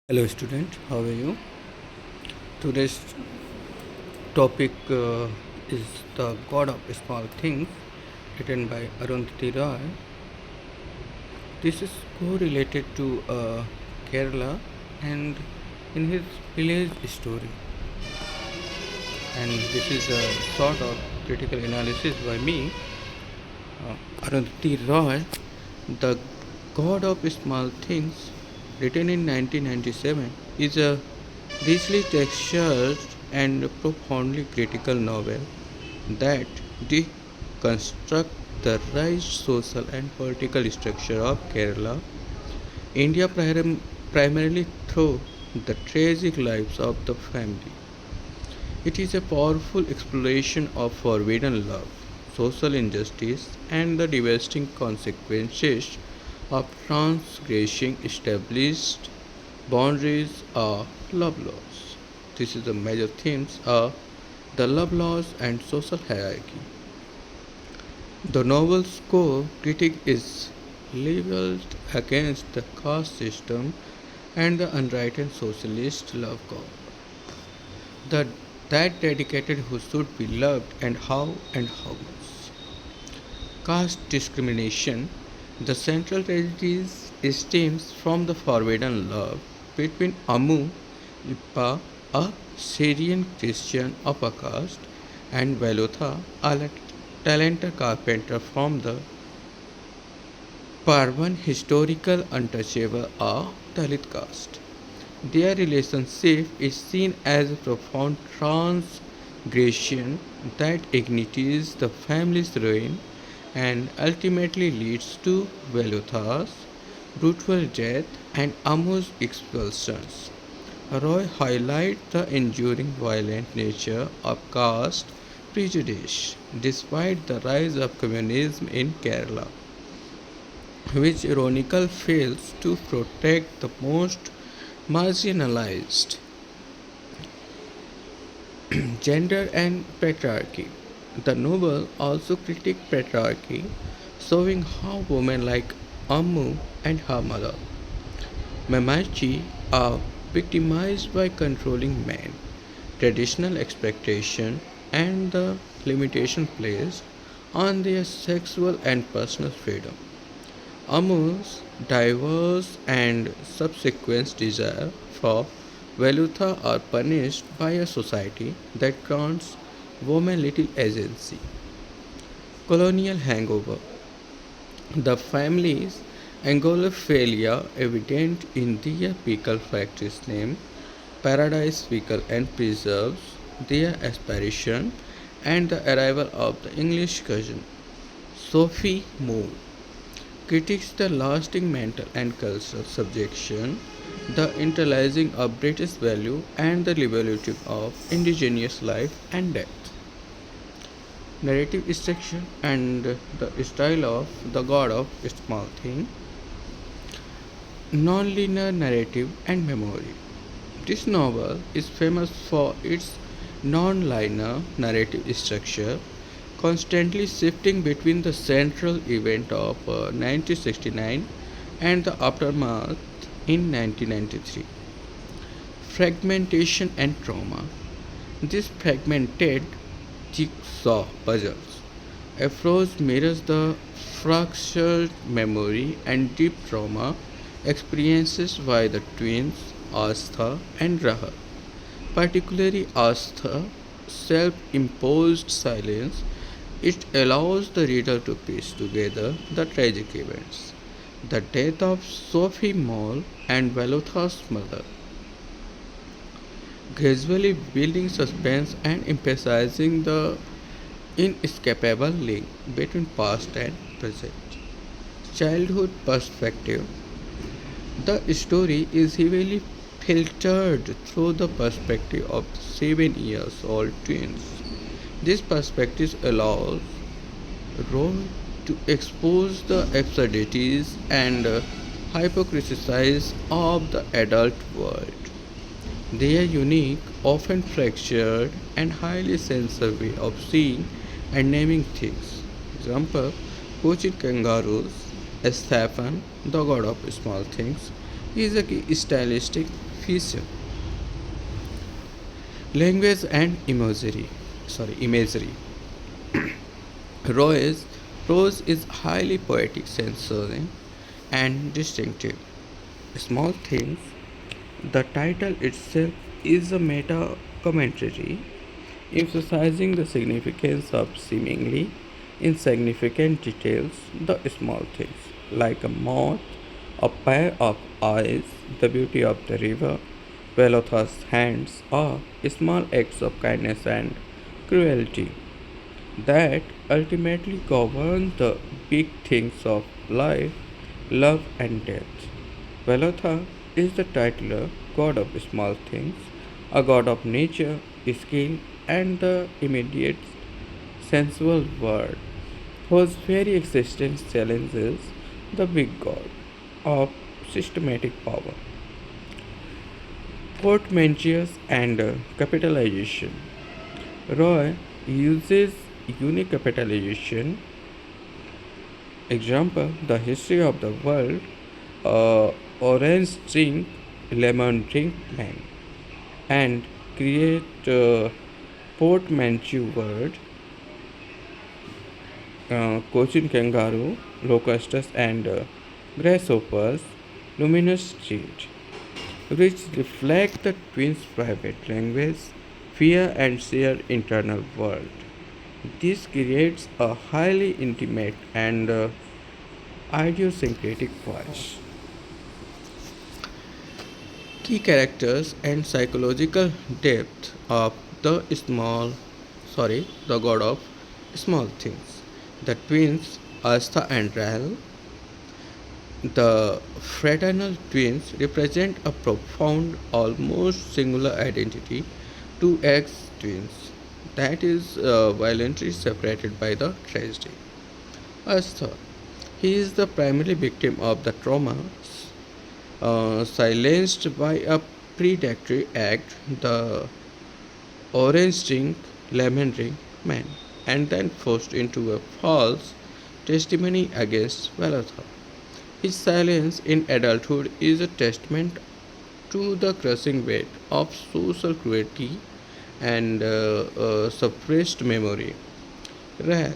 Hello, student. How are you? Today's topic is The God of Small Things, written by Arundhati Roy. This is correlated to Kerala and in his village story. And this is a sort of critical analysis by me, Arundhati Roy, The God of Small Things, written in 1997, is a richly textured and profoundly critical novel that deconstructs the rich social and political structure of Kerala, India primarily through the tragic lives of the family. It is a powerful exploration of forbidden love, social injustice, and the devastating consequences of transgressing established boundaries of love laws. This is the major themes of the love laws and social hierarchy. The novel's core critique is leveled against the caste system and the unwritten socialist love code. The that dedicated who should be loved and how much. Caste discrimination. The central tragedy stems from the forbidden love between Amu Ippa, a Syrian Christian upper caste, and Velutha, a talented carpenter from the Parvan historical untouchable of Dalit caste. Their relationship is seen as a profound transgression that ignites the family's ruin and ultimately leads to Velutha's brutal death and Amu's expulsions. Roy highlights the enduring violent nature of caste prejudice despite the rise of communism in Kerala, which ironically fails to protect the most marginalized. Gender and patriarchy. The novel also critiques patriarchy, showing how women like Ammu and her mother, Mamachi, are victimized by controlling men, traditional expectation, and the limitation placed on their sexual and personal freedom. Ammu's diverse and subsequent desire for Velutha are punished by a society that grants women little agency. Colonial hangover. The family's Angolophilia evident in their pickle factory's name, Paradise Pickle, and preserves their aspiration and the arrival of the English cousin, Sophie Moore, critiques the lasting mental and cultural subjection, the internalizing of British value, and the liberalism of indigenous life and death. Narrative structure and the style of the God of Small Thing, non-linear narrative and memory. This novel is famous for its non-linear narrative structure, constantly shifting between the central event of 1969 and the aftermath in 1993. Fragmentation and trauma. This fragmented jigsaw puzzles approach mirrors the fractured memory and deep trauma experiences by the twins Astha and Raha. Particularly Astha, self imposed silence, it allows the reader to piece together the tragic events. The death of Sophie Moll and Valutha's mother, gradually building suspense and emphasizing the inescapable link between past and present. Childhood perspective. The story is heavily filtered through the perspective of 7 years old twins. This perspective allows Roy to expose the absurdities and hypocrisies of the adult world. Their unique, often fractured, and highly sensitive way of seeing and naming things. Example, Cochin kangaroos, Stefan, the god of small things, is a key stylistic vision. Language and imagery. Roy's prose is highly poetic, sensory, and distinctive. Small things. The title itself is a meta commentary emphasizing the significance of seemingly insignificant details, the small things, like a moth, a pair of eyes, the beauty of the river, Velotha's hands, or small acts of kindness and cruelty that ultimately govern the big things of life, love, and death. Velotha is the titular god of small things, a god of nature, skill, and the immediate sensual world, whose very existence challenges the big god of systematic power. Portmanteaus and capitalization. Roy uses unique capitalization. Example: the history of the world, orange drink, lemon drink man, and create portmanteau word, cochin kangaroo, locusts, and grasshoppers, luminous street, which reflect the twins' private language, fear, and shared internal world. This creates a highly intimate and idiosyncratic voice. Key characters and psychological depth of the god of small things. The twins, Astha and Rahel, the fraternal twins represent a profound, almost singular identity, two ex twins, that is violently separated by the tragedy. Astha, he is the primary victim of the trauma, silenced by a predatory act, the orange drink, lemon drink man, and then forced into a false testimony against Valatha. His silence in adulthood is a testament to the crushing weight of social cruelty and suppressed memory. Rare,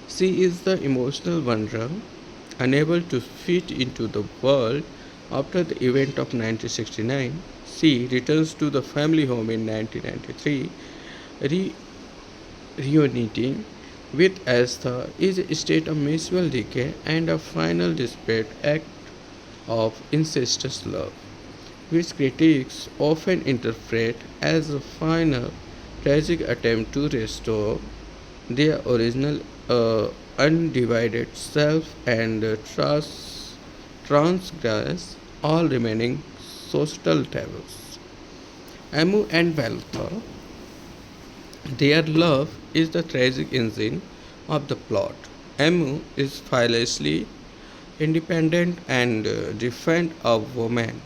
she is the emotional wanderer, unable to fit into the world after the event of 1969. She returns to the family home in 1993, re- reuniting with Astha is a state of mutual decay and a final desperate act of incestuous love, which critics often interpret as a final tragic attempt to restore their original undivided self and transgress all remaining social taboos. Amu and Valtha, their love is the tragic engine of the plot. Amu is fearlessly independent and defiant of woman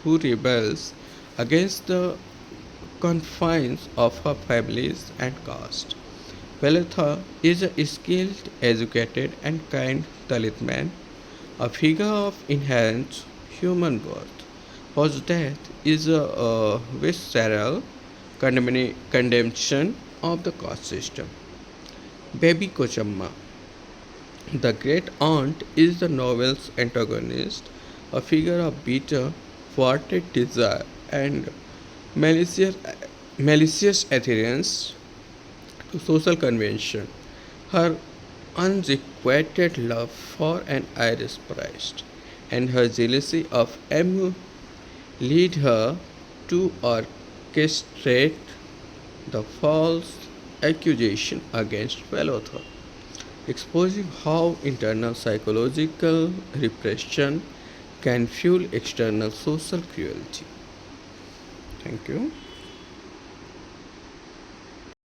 who rebels against the confines of her families and caste. Velatha is a skilled, educated, and kind Dalit man, a figure of inherent human worth, whose death is a visceral condemnation of the caste system. Baby Kochamma, the great aunt, is the novel's antagonist, a figure of bitter, thwarted desire and malicious, malicious adherence to social convention. Her unrequited love for an Irish priest and her jealousy of Emu lead her to orchestrate the false accusation against Velothar, exposing how internal psychological repression can fuel external social cruelty. Thank you.